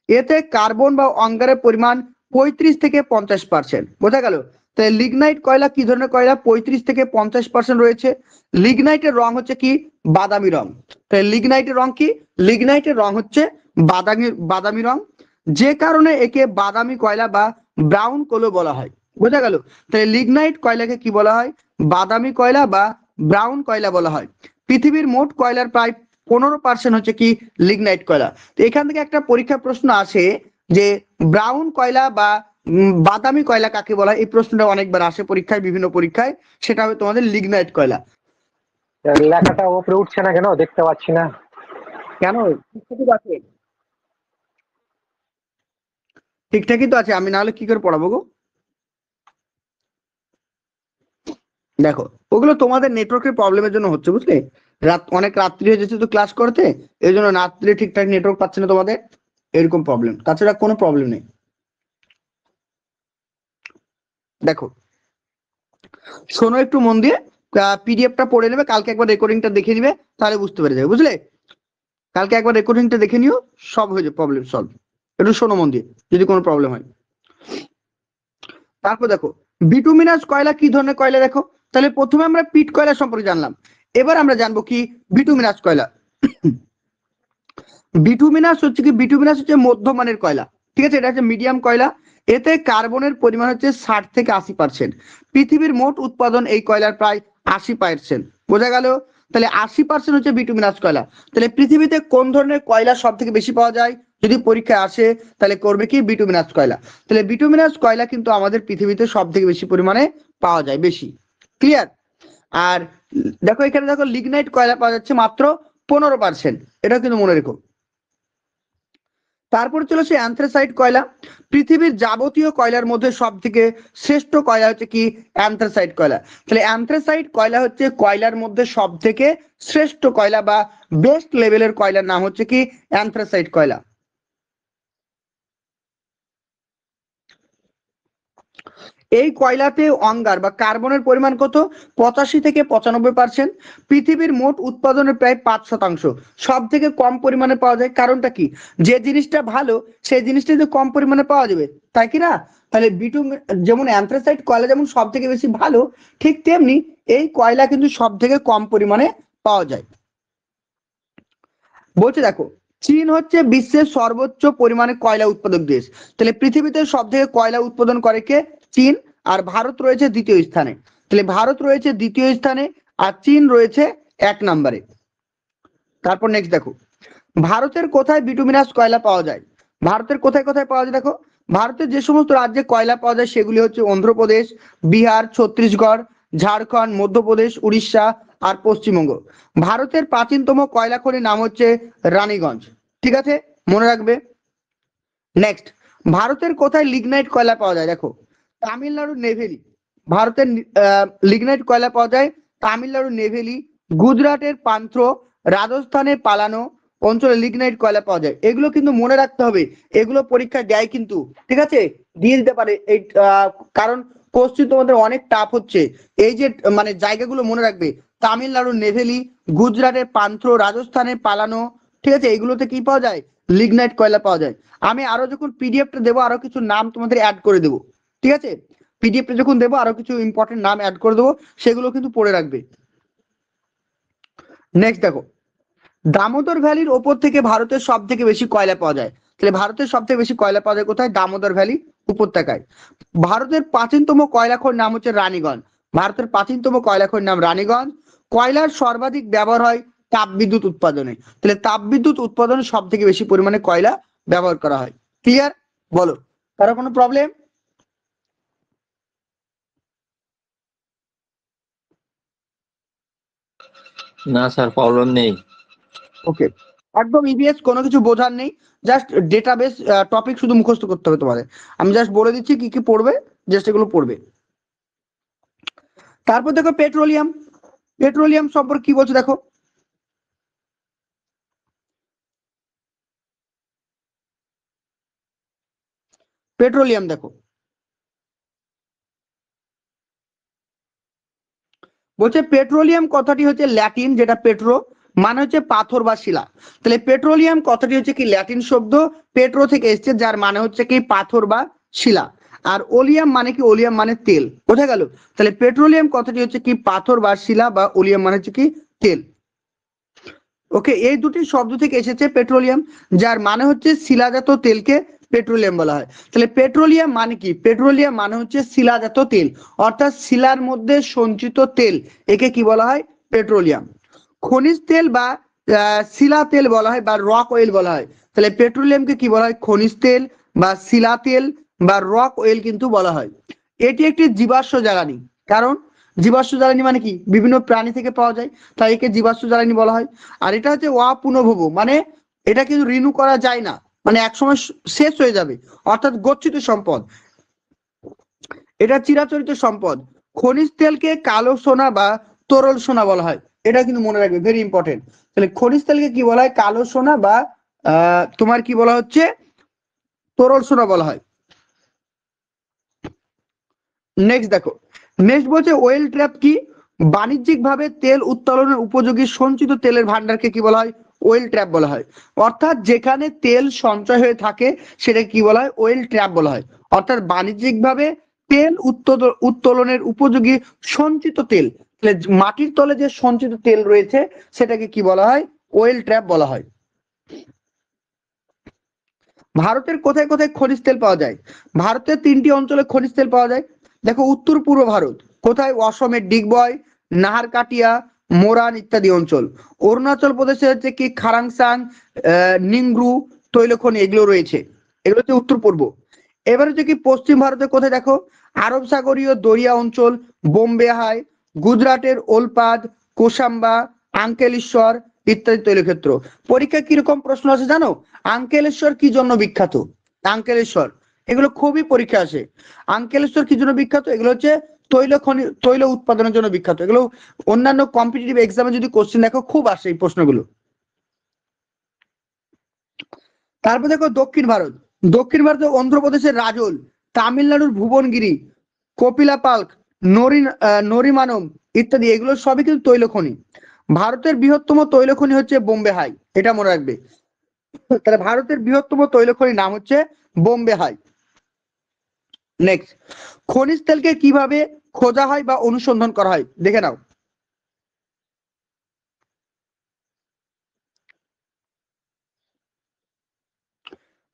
[SPEAKER 1] এতে কার্বন বা অঙ্গারের পরিমাণ 35 থেকে 50%। বোঝা গেল? তাই লিগনাইট কয়লা কি ধরনের কয়লা? 35 থেকে 50% রয়েছে। লিগনাইটের রং হচ্ছে কি বাদামি রং। তাই লিগনাইটের রং কি? লিগনাইটের রং হচ্ছে বাদামি বাদামি রং, যে কারণে একে বাদামি কয়লা বা ব্রাউন কোলো বলা হয়। বোঝা গেল? তাহলে লিগনাইট কয়লাকে কি বলা হয়? বাদামি কয়লা বা ব্রাউন কয়লা বলা হয়। পৃথিবীর মোট কয়লার প্রায় 15% হচ্ছে কি লিগনাইট কয়লা। তো এখান থেকে একটা পরীক্ষা প্রশ্ন আসে যে ব্রাউন কয়লা বা বাদামি কয়লা কাকে বলা হয়, এই প্রশ্নটা অনেকবার আসে পরীক্ষায়, বিভিন্ন পরীক্ষায়। সেটা হবে তোমাদের লিগনাইট কয়লা।
[SPEAKER 3] লেখাটা উপরে উঠছে না কেন? দেখতে পাচ্ছি না
[SPEAKER 1] কেন? ঠিকঠাকই তো আছে, ঠিকঠাকই তো আছে, আমি নাহলে কি করে পড়াবো গো? দেখো, ওগুলো তোমাদের নেটওয়ার্কের প্রবলেমের জন্য হচ্ছে, বুঝলে? অনেক রাত্রি হয়ে যাচ্ছে তো ক্লাস করতে, এই জন্য রাত্রে ঠিকঠাক নেটওয়ার্ক পাচ্ছে না তোমাদের, এরকম প্রবলেম। তাছাড়া কোনো প্রবলেম নেই। দেখো, শোনো একটু মন দিয়ে, পিডিএফটা পড়ে নেবে, কালকে একবার রেকর্ডিংটা দেখে নিবে, তাহলে বুঝতে পেরে যাবে, বুঝলে? কালকে একবার রেকর্ডিংটা দেখে নিও, সব হয়ে যাবে, প্রবলেম সলভ। একটু শোনো মন দিয়ে যদি কোনো প্রবলেম হয়। তারপর দেখো, বিটুমিনাস কয়লা কি ধরনের কয়লা? দেখো, তাহলে প্রথমে আমরা পিট কয়লা সম্পর্কে জানলাম, এবার আমরা জানবো কি বিটুমিনাস কয়লা। বিটুমিনাস হচ্ছে কি, বিটুমিনাস হচ্ছে মধ্যমানের কয়লা, ঠিক আছে? এটা হচ্ছে মিডিয়াম কয়লা। এতে কার্বনের পরিমাণ হচ্ছে 60 থেকে 80%। পৃথিবীর মোট উৎপাদন এই কয়লার প্রায় 80%। বোঝা গেল? তাহলে 80% হচ্ছে বিটুমিনাস কয়লা। তাহলে পৃথিবীতে কোন ধরনের কয়লা সব থেকে বেশি পাওয়া যায় যদি পরীক্ষায় আসে, তাহলে করবে কি বিটুমিনাস কয়লা। তাহলে বিটুমিনাস কয়লা কিন্তু আমাদের পৃথিবীতে সব থেকে বেশি পরিমাণে পাওয়া যায়, বেশি। ক্লিয়ার? আর দেখো এখানে দেখো লিগনাইট কয়লা পাওয়া যাচ্ছে মাত্র 15%, এটা কিন্তু মনে রেখো। তারপর চলেছে অ্যান্থ্রাসাইট কয়লা। পৃথিবীর যাবতীয় কয়লার মধ্যে সব থেকে শ্রেষ্ঠ কয়লা হচ্ছে কি অ্যান্থ্রাসাইট কয়লা। তাহলে অ্যান্থ্রাসাইট কয়লা হচ্ছে কয়লার মধ্যে সব থেকে শ্রেষ্ঠ কয়লা বা বেস্ট লেভেলের কয়লার নাম হচ্ছে কি অ্যান্থ্রাসাইট কয়লা। এই কয়লাতে অঙ্গার বা কার্বনের পরিমাণ কত? 85 থেকে 95%। পৃথিবীর মোট উৎপাদনের প্রায় 5%। সব থেকে কম পরিমাণে পাওয়া যায়, কারণটা কি? যে জিনিসটা ভালো সেই জিনিসটা তো কম পরিমাণে পাওয়া যাবে, তাই কি না? তাহলে বিটুমিন, যেমন অ্যান্থ্রাসাইট কয়লা যেমন সব থেকে বেশি ভালো, ঠিক তেমনি এই কয়লা কিন্তু সব থেকে কম পরিমাণে পাওয়া যায়। বলছে দেখো, চীন হচ্ছে বিশ্বের সর্বোচ্চ পরিমাণে কয়লা উৎপাদক দেশ। তাহলে পৃথিবীতে সব থেকে কয়লা উৎপাদন করে কে? চীন। আর ভারত রয়েছে দ্বিতীয় স্থানে। তাহলে ভারত রয়েছে দ্বিতীয় স্থানে আর চীন রয়েছে 1 নম্বরে। তারপর নেক্সট দেখো, ভারতের কোথায় বিটুমিনাস কয়লা পাওয়া যায়? ভারতের কোথায় কোথায় পাওয়া যায় দেখো, ভারতের যে সমস্ত রাজ্যে কয়লা পাওয়া যায় সেগুলি হচ্ছে অন্ধ্রপ্রদেশ, বিহার, ছত্তিশগড়, ঝাড়খণ্ড, মধ্যপ্রদেশ, উড়িষ্যা আর পশ্চিমবঙ্গ। ভারতের প্রাচীনতম কয়লা খনির নাম হচ্ছে রানীগঞ্জ। ঠিক আছে, মনে রাখবে। নেক্সট, ভারতের কোথায় লিগনাইট কয়লা পাওয়া যায়? দেখো, তামিলনাড়ুর নেভেলি। ভারতের লিগনাইট কয়লা পাওয়া যায় তামিলনাড়ুর নেভেলি, গুজরাটের পান্থ্র, রাজস্থানের পালানো অঞ্চলে লিগনাইট কয়লা পাওয়া যায়। এগুলো কিন্তু মনে রাখতে হবে, এগুলো পরীক্ষা দেয় কিন্তু, ঠিক আছে, দিয়ে দিতে পারে এই কারণ কোশ্চেন তোমাদের অনেক টাফ হচ্ছে। এই যে মানে জায়গাগুলো মনে রাখবে, তামিলনাড়ুর নেভেলি, গুজরাটের পান্থ্র, রাজস্থানের পালানো, ঠিক আছে, এগুলোতে কি পাওয়া যায়? লিগনাইট কয়লা পাওয়া যায়। আমি আরো যখন পিডিএফটা দেবো আরো কিছু নাম তোমাদের অ্যাড করে দেবো, ঠিক আছে, পিডিএফটা যখন দেবো আরো কিছু ইম্পর্টেন্ট নাম অ্যাড করে দেবো, সেগুলো কিন্তু পড়ে রাখবে। নেক্সট দেখো, দামোদর ভ্যালির ওপর থেকে ভারতের সব থেকে বেশি কয়লা পাওয়া যায়। তাহলে ভারতের সব থেকে বেশি কয়লা পাওয়া যায় কোথায়? দামোদর ভ্যালি উপত্যকায়। ভারতের প্রাচীনতম কয়লা খনির নাম হচ্ছে রানীগঞ্জ। ভারতের প্রাচীনতম কয়লা খনির নাম রানীগঞ্জ। কয়লার সর্বাধিক ব্যবহার হয় তাপবিদ্যুৎ উৎপাদনে। তাহলে তাপবিদ্যুৎ উৎপাদনে সব থেকে বেশি পরিমাণে কয়লা ব্যবহার করা হয়। ক্লিয়ার? বলো, কারো কোনো প্রবলেম?
[SPEAKER 4] না স্যার, প্রবলেম নেই।
[SPEAKER 1] ওকে, একদম ইভিএস, কোনো কিছু বোঝার নেই, জাস্ট ডেটাবেস টপিক শুধু মুখস্থ করতে হবে তোমাদের। আমি জাস্ট বলে দিচ্ছি কি কি পড়বে, জাস্ট এগুলো পড়বে। তারপর দেখো পেট্রোলিয়াম। পেট্রোলিয়াম সম্পর্কে কি বলছে দেখো, পেট্রোলিয়াম দেখো বলছে পেট্রোলিয়াম কথাটি হচ্ছে ল্যাটিন, যেটা পেট্রো মানে হচ্ছে পাথর বা শিলা। তাহলে পেট্রোলিয়াম কথাটি হচ্ছে কি ল্যাটিন শব্দ, পেট্রো থেকে এসছে, যার মানে হচ্ছে কি পাথর বা শিলা। আর ওলিয়াম মানে কি? ওলিয়াম মানে তেল। বোঝা গেল? তাহলে পেট্রোলিয়াম কথাটি হচ্ছে কি পাথর বা শিলা, বা ওলিয়াম মানে হচ্ছে কি তেল। ওকে, এই দুটি শব্দ থেকে এসেছে পেট্রোলিয়াম, যার মানে হচ্ছে শিলাজাত তেলকে পেট্রোলিয়াম বলা হয়। তাহলে পেট্রোলিয়াম মানে কি? পেট্রোলিয়াম মানে হচ্ছে শিলাজাত তেল, অর্থাৎ শিলার মধ্যে সঞ্চিত তেল, একে কি বলা হয়? পেট্রোলিয়াম। খনিজ তেল বা শিলা তেল বলা হয়, বা রক অয়েল বলা হয়। তাহলে পেট্রোলিয়ামকে কি বলা হয়? খনিজ তেল বা শিলা তেল বা রক অয়েল কিন্তু বলা হয়। এটি একটি জীবাশ্ম জ্বালানি। কারণ জীবাশ্ম জ্বালানি মানে কি? বিভিন্ন প্রাণী থেকে পাওয়া যায়, তাই একে জীবাশ্ম জ্বালানি বলা হয়। আর এটা হচ্ছে অপুনর্ভব, মানে এটা কিন্তু রিনিউ করা যায় না, মানে একসময় শেষ হয়ে যাবে, অর্থাৎ গচ্ছিত সম্পদ, এটা চিরাচরিত সম্পদ। খনিজ তেলকে কালো সোনা বা তরল সোনা বলা হয়, এটা কিন্তু মনে রাখবে, ভেরি ইম্পর্টেন্ট। তাহলে খনিজ তেলকে কি বলা হয়? কালো সোনা বা তোমার কি বলা হচ্ছে? তরল সোনা বলা হয়। নেক্সট দেখো, নেক্সট বলছে ওয়েল ট্র্যাপ কি? বাণিজ্যিক ভাবে তেল উত্তোলনের উপযোগী সঞ্চিত তেলের ভান্ডারকে কি বলা হয়? ওয়েল ট্র্যাপ বলা হয়। অর্থাৎ যেখানে তেল সঞ্চয় হয়ে থাকে সেটা কি বলা হয়? ওয়েল ট্র্যাপ বলা হয়। অর্থাৎ বাণিজ্যিক ভাবে তেল উত্তোলনের উপযোগী সঞ্চিত তেল, তাহলে মাটির তলে যে সঞ্চিত তেল রয়েছে সেটাকে কি বলা হয়? ওয়েল ট্র্যাপ বলা হয়। ভারতের কোথায় কোথায় খনিজ তেল পাওয়া যায়? ভারতের 3টি অঞ্চলে খনিজ তেল পাওয়া যায়। দেখো, উত্তর পূর্ব ভারত কোথায়? অসমের ডিগবয়, নাহারকাটিয়া, মোরান ইত্যাদি অঞ্চল। অরুণাচল প্রদেশে হচ্ছে কি খারাংসাং, নিংগ্রু তৈলখনি, এগুলো রয়েছে, এগুলো হচ্ছে উত্তর পূর্ব। এবার হচ্ছে কি পশ্চিম ভারতে কোথায়? দেখো, আরব সাগরীয় দরিয়া অঞ্চল, বোম্বে হাই, গুজরাটের ওলপাদ, কোসাম্বা, আঙ্কেলেশ্বর ইত্যাদি তৈলক্ষেত্র। পরীক্ষা কিরকম প্রশ্ন আছে জানো? আঙ্কেলেশ্বর কি জন্য বিখ্যাত? আঙ্কেলেশ্বর, এগুলো খুবই পরীক্ষা আসে। আঙ্কেলেশ্বর কি জন্য বিখ্যাত? এগুলো হচ্ছে তৈল উৎপাদনের জন্য বিখ্যাত। এগুলো অন্যান্য কম্পিটিটিভ এক্সামে যদি কোশ্চেন দেখো খুব আসে এই প্রশ্নগুলো। তারপর দেখো দক্ষিণ ভারত। দক্ষিণ ভারতে অন্ধ্রপ্রদেশের রাজল, তামিলনাড়ুর ভুবনগিরি, কপিলাপাল্ক, নরিমানম ইত্যাদি, এগুলো সবই কিন্তু তৈল খনি। ভারতের বৃহত্তম তৈল খনি হচ্ছে বোম্বে হাই, এটা মনে রাখবে। তাহলে ভারতের বৃহত্তম তৈল খনির নাম হচ্ছে বোম্বে হাই। নেক্সট, খনিজ তেলকে কিভাবে খোঁজা হয় বা অনুসন্ধান করা হয় দেখে নাও।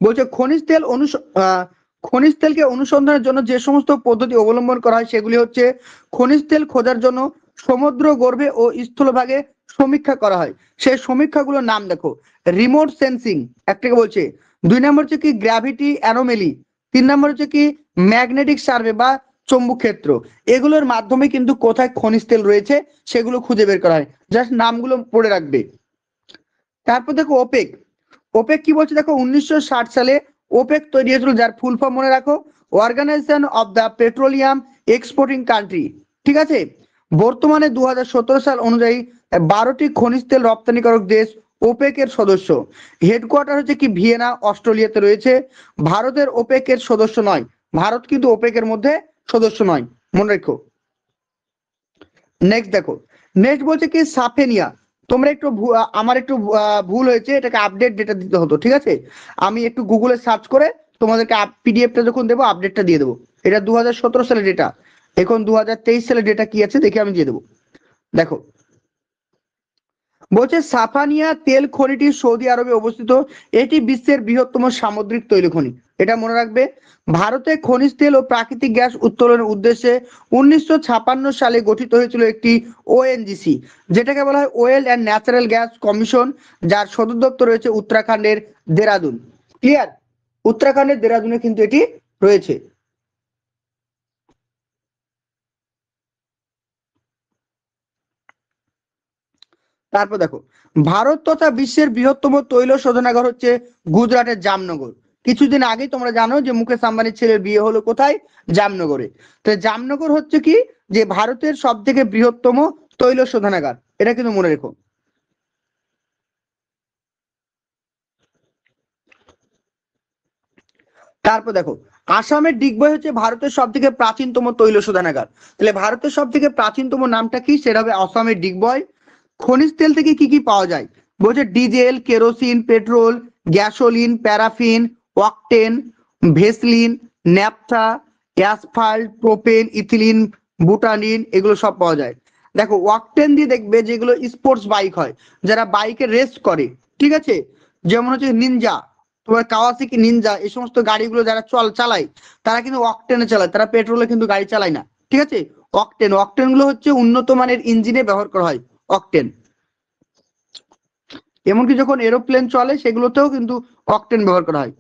[SPEAKER 1] বলছে খনিজ তেলকে অনুসন্ধানের জন্য যে সমস্ত পদ্ধতি অবলম্বন করা হয় সেগুলি হচ্ছে, খনিজ তেল খোঁজার জন্য সমুদ্র গর্ভে ও স্থলভাগে সমীক্ষা করা হয়। সেই সমীক্ষাগুলোর নাম দেখো, রিমোট সেন্সিং একটাকে বলছে, 2 নম্বর হচ্ছে কি গ্র্যাভিটি অ্যানোমেলি, 3 নম্বর হচ্ছে কি ম্যাগনেটিক সার্ভে বা চৌম্বক ক্ষেত্র। এগুলোর মাধ্যমে কিন্তু কোথায় খনিজ তেল রয়েছে সেগুলো খুঁজে বের করা হয়। জাস্ট নামগুলো পড়ে রাখবে। তারপর দেখো ওপেক। ওপেক কি বলছে দেখো, 1960 সালে ওপেক তৈরি হয়েছিল, যার ফুল ফর্ম মনে রাখো, organisation of the petroleum exporting country. ঠিক আছে, বর্তমানে 2017 সাল অনুযায়ী 12টি খনিজ তেল রপ্তানিকারক দেশ ওপেক এর সদস্য। হেডকোয়ার্টার হচ্ছে কি ভিয়েনা, অস্ট্রেলিয়াতে রয়েছে। ভারতের ওপেক এর সদস্য নয়, ভারত কিন্তু ওপেক এর মধ্যে সদস্য নয়, মনে রেখো। নেক্সট দেখো, নেক্সট বলছে কি সাফেনিয়া। তোমরা একটু আমার একটু ভুল হয়েছে, এটাকে আপডেট ডেটা দিতে হতো। ঠিক আছে, আমি একটু গুগলে সার্চ করে তোমাদেরকে পিডিএফটা যখন দেবো আপডেটটা দিয়ে দেবো। এটা 2017 সালের ডেটা, এখন 2023 সালের ডেটা কি আছে দেখে আমি দিয়ে দেবো। দেখো, বলছে সাফানিয়া তেল খনিটি সৌদি আরবে অবস্থিত। এটি বিশ্বের বৃহত্তম সামুদ্রিক তৈল খনি, এটা মনে রাখবে। ভারতে খনিজ তেল ও প্রাকৃতিক গ্যাস উত্তোলনের উদ্দেশ্যে 1956 সালে গঠিত হয়েছিল একটি ওএনজিসি, যেটাকে বলা হয় oil and natural gas commission, যার সদর দপ্তর রয়েছে উত্তরাখণ্ডের দেরাদুন। ক্লিয়ার, উত্তরাখণ্ডের দেরাদুনে কিন্তু এটি রয়েছে। তারপর দেখো, ভারত তথা বিশ্বের বৃহত্তম তৈল শোধনাগার হচ্ছে গুজরাটের জামনগর। কিছুদিন আগে তোমরা জানো যে মুকেশ আম্বানির ছেলের বিয়ে হলো কোথায়, জামনগরে। তো জামনগর হচ্ছে কি যে ভারতের সব থেকে বৃহত্তম তৈল শোধনাগার, এটা কিন্তু মনে রেখো। তারপর দেখো, আসামের ডিগবয় হচ্ছে ভারতের সব থেকে প্রাচীনতম তৈল শোধনাগার। তাহলে ভারতের সব থেকে প্রাচীনতম নামটা কি, সেটা হবে আসামের ডিগবয়। খনিজ তেল থেকে কি কি পাওয়া যায়, বলছে diesel, kerosene, petrol, gasoline, paraffin, octane, Vaseline, naphtha, asphalt, propane, ethylene, butane, এগুলো সব পাওয়া যায়। দেখো অকটেন দিয়ে দেখবে যেগুলো স্পোর্টস বাইক হয়, যারা বাইকে রেস করে, ঠিক আছে, যেমন হচ্ছে নিনজা, তোমার কাওয়াসাকি নিনজা, এই সমস্ত গাড়িগুলো যারা চালায় তারা কিন্তু অকটেনে চালায়, তারা পেট্রোলে কিন্তু গাড়ি চালায় না। ঠিক আছে, অকটেন গুলো হচ্ছে উন্নত মানের ইঞ্জিনে ব্যবহার করা হয় অকটেন। এমনকি যখন এরোপ্লেন চলে সেগুলোতেও কিন্তু অকটেন ব্যবহার করা হয়।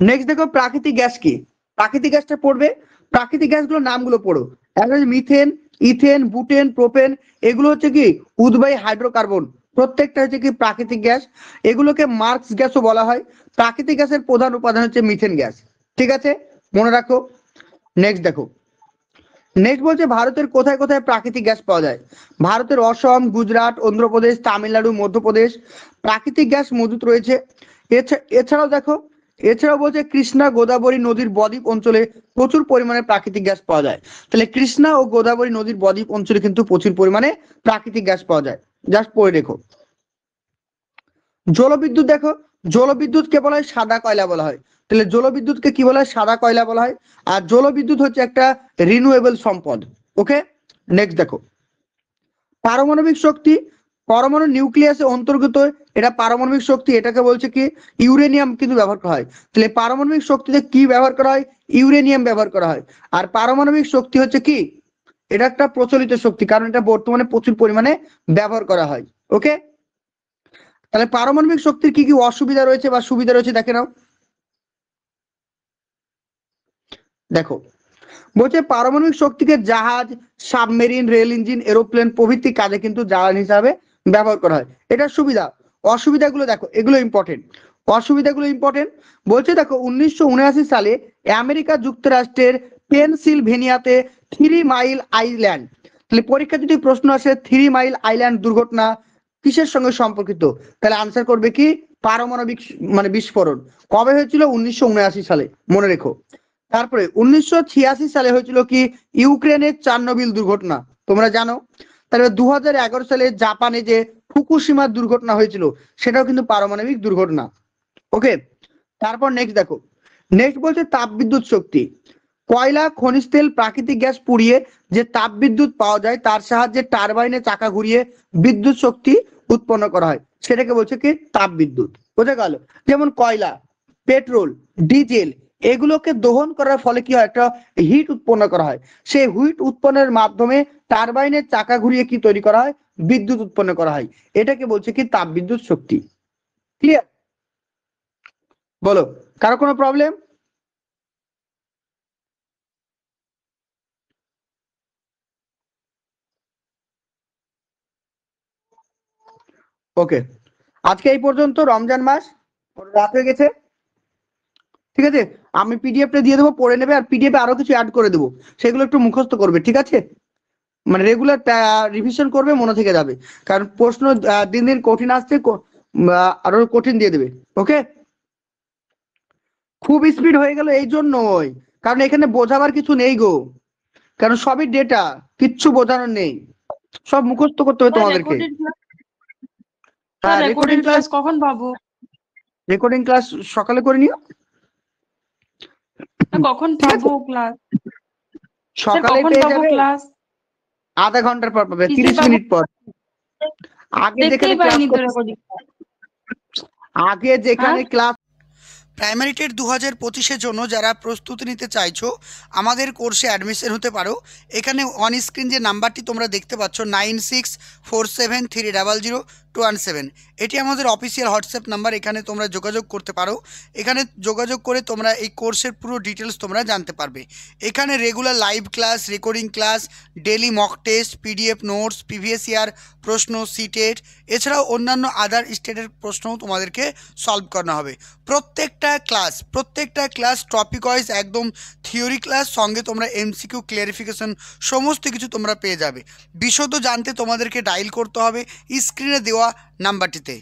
[SPEAKER 1] নেক্সট দেখো প্রাকৃতিক গ্যাস কি, প্রাকৃতিক গ্যাসটা পড়বে। প্রাকৃতিক গ্যাসগুলোর নামগুলো পড়ো, একটা হচ্ছে মিথেন, ইথেন, বুটেন, প্রোপেন, এগুলো হচ্ছে কি উদ্বায়ী হাইড্রোকার্বন, প্রত্যেকটা হচ্ছে কি প্রাকৃতিক গ্যাস। এগুলোকে মার্কস গ্যাসও বলা হয়। প্রাকৃতিক গ্যাসের প্রধান উপাদান হচ্ছে মিথেন গ্যাস। ঠিক আছে, মনে রাখো। নেক্সট দেখো, নেক্সট বলছে ভারতের কোথায় কোথায় প্রাকৃতিক গ্যাস পাওয়া যায়। ভারতের অসম, গুজরাট, অন্ধ্রপ্রদেশ, তামিলনাড়ু, মধ্যপ্রদেশ প্রাকৃতিক গ্যাস মজুত রয়েছে। এছাড়াও দেখো, এছাড়াও বলছে কৃষ্ণা গোদাবরী নদীর বদ্বীপ অঞ্চলে প্রচুর পরিমাণে প্রাকৃতিক গ্যাস পাওয়া যায়। তাহলে কৃষ্ণা ও গোদাবরী নদীর বদ্বীপ অঞ্চলে কিন্তু প্রচুর পরিমাণে প্রাকৃতিক গ্যাস পাওয়া যায়, জাস্ট পড়ে রেখো। জলবিদ্যুৎ দেখো, জলবিদ্যুৎকে বলা হয় সাদা কয়লা বলা হয়। তাহলে জলবিদ্যুৎকে কি বলা হয়, সাদা কয়লা বলা হয়। আর জলবিদ্যুৎ হচ্ছে একটা রিনিউয়েবল সম্পদ। ওকে, নেক্সট দেখো, পারমাণবিক শক্তি, পরমাণু নিউক্লিয়াসে অন্তর্গত, এটা পারমাণবিক শক্তি, এটাকে বলছে কি ইউরেনিয়াম কিন্তু ব্যবহার করা হয়। তাহলে পারমাণবিক শক্তিতে কি ব্যবহার করা হয়, ইউরেনিয়াম ব্যবহার করা হয়। আর পারমাণবিক শক্তি হচ্ছে কি, এটা একটা প্রচলিত শক্তি, কারণ এটা বর্তমানে প্রচুর পরিমাণে ব্যবহার করা হয়। ওকে, তাহলে পারমাণবিক শক্তির কি কি অসুবিধা রয়েছে বা সুবিধা রয়েছে দেখে নাও। দেখো, বলছে পারমাণবিক শক্তিকে জাহাজ, সাবমেরিন, রেল ইঞ্জিন, এরোপ্লেন প্রভৃতি কাজে কিন্তু জ্বালানি হিসাবে ব্যবহার করা হয়। এটা সুবিধা। অসুবিধাগুলো দেখো, এগুলো ইম্পর্টেন্ট, অসুবিধাগুলো ইম্পর্টেন্ট। বলছে দেখো 1979 সালে আমেরিকা যুক্তরাষ্ট্রের পেনসিলভেনিয়াতে 3 মাইল আইল্যান্ড, তাহলে পরীক্ষা যদি প্রশ্ন আসে 3 মাইল আইল্যান্ড দুর্ঘটনা কিসের সঙ্গে সম্পর্কিত, তাহলে আনসার করবে কি পারমাণবিক মানে বিস্ফোরণ। কবে হয়েছিল, 1979 সালে, মনে রেখো। তারপরে 1986 সালে হয়েছিল কি ইউক্রেনের চার্নোবিল দুর্ঘটনা, তোমরা জানো। তারপরে 2011 সালে জাপানে যে ফুকুশিমা দুর্ঘটনা হয়েছিল সেটাও কিন্তু পারমাণবিক দুর্ঘটনা। ওকে, তারপর নেক্সট দেখো, নেক্সট বলছে তাপবিদ্যুৎ শক্তি। কয়লা, খনিজ তেল, প্রাকৃতিক গ্যাস পুড়িয়ে যে তাপবিদ্যুৎ পাওয়া যায় তার সাহায্যে টারবাইনে চাকা ঘুরিয়ে বিদ্যুৎ শক্তি উৎপন্ন করা হয়, সেটাকে বলছে কি তাপবিদ্যুৎ। বোঝা গেল? যেমন কয়লা, পেট্রোল, ডিজেল এগুলোকে দহন করার ফলে কি হয়, একটা হিট উৎপন্ন করা হয়। সেই হিট উৎপন্নের মাধ্যমে টারবাইনের চাকা ঘুরিয়ে কি তৈরি করা হয়, বিদ্যুৎ উৎপন্ন করা হয়। এটাকে বলছে কি তাপবিদ্যুৎ শক্তি। ক্লিয়ার? বলো, কারো কোনো প্রবলেম? ওকে, আজকে এই পর্যন্ত। রমজান মাস রাত হয়ে গেছে, ঠিক আছে। আমি পিডিএফটা দিয়ে দেবো, পড়ে নেবে, আর পিডিএফে আরো কিছু অ্যাড করে দেবো, সেগুলো একটু মুখস্থ করবে, ঠিক আছে। মানে রেগুলার রিভিশন করবে, মনে থেকে যাবে, কারণ প্রশ্ন দিন দিন কঠিন আসছে, আরো কঠিন দিয়ে দেবে। ওকে, খুব স্পিড হয়ে গেল এই জন্যই, কারণ এখানে বোঝাবার কিছু নেই গো, কারণ সবই ডেটা, কিচ্ছু বোঝানোর নেই, সব মুখস্থ করতে হবে তোমাদেরকে। হ্যাঁ, রেকর্ডিং ক্লাস
[SPEAKER 5] কখন পাবো?
[SPEAKER 1] রেকর্ডিং ক্লাস সকালে করে নিও।
[SPEAKER 5] কখন পাবো ক্লাস?
[SPEAKER 1] সকালে
[SPEAKER 5] কখন
[SPEAKER 1] পেয়ে
[SPEAKER 5] পাবো
[SPEAKER 1] যাবে,
[SPEAKER 5] ক্লাস?
[SPEAKER 1] আধা ঘন্টার পর পাবে,
[SPEAKER 5] কিসে
[SPEAKER 1] 30
[SPEAKER 5] পাবো?
[SPEAKER 1] মিনিট পর। আগে
[SPEAKER 5] দেখতেই
[SPEAKER 1] যেখানে
[SPEAKER 5] পাইনি তো
[SPEAKER 1] ক্লাস,
[SPEAKER 5] রেকর্ডিং।
[SPEAKER 1] আগে যেখানে
[SPEAKER 5] হ্যাঁ?
[SPEAKER 1] ক্লাস
[SPEAKER 2] প্রাইমারি টেট 2025-এর জন্য যারা প্রস্তুতি নিতে চাইছো আমাদের কোর্সে অ্যাডমিশন হতে পারো। এখানে অন স্ক্রিন যে নাম্বারটি তোমরা দেখতে পাচ্ছ 9647300217, এটি আমাদের অফিসিয়াল হোয়াটসঅ্যাপ নাম্বার। এখানে তোমরা যোগাযোগ করতে পারো। এখানে যোগাযোগ করে তোমরা এই কোর্সের পুরো ডিটেলস তোমরা জানতে পারবে। এখানে regular live class, recording class, daily mock test, PDF notes, previous year প্রশ্ন, সিটেট, এছাড়াও অন্যান্য আদার স্টেটের প্রশ্নও তোমাদেরকে সলভ করানো হবে। প্রত্যেকটা ক্লাস টপিক ওয়াইজ একদম থিওরি ক্লাস, সঙ্গে তোমরা এমসিকিউ, ক্লিয়ারিফিকেশন সমস্ত কিছু তোমরা পেয়ে যাবে। বিশদ জানতে তোমাদেরকে ডায়াল করতে হবে স্ক্রিনে দেওয়া নাম্বারটিতে।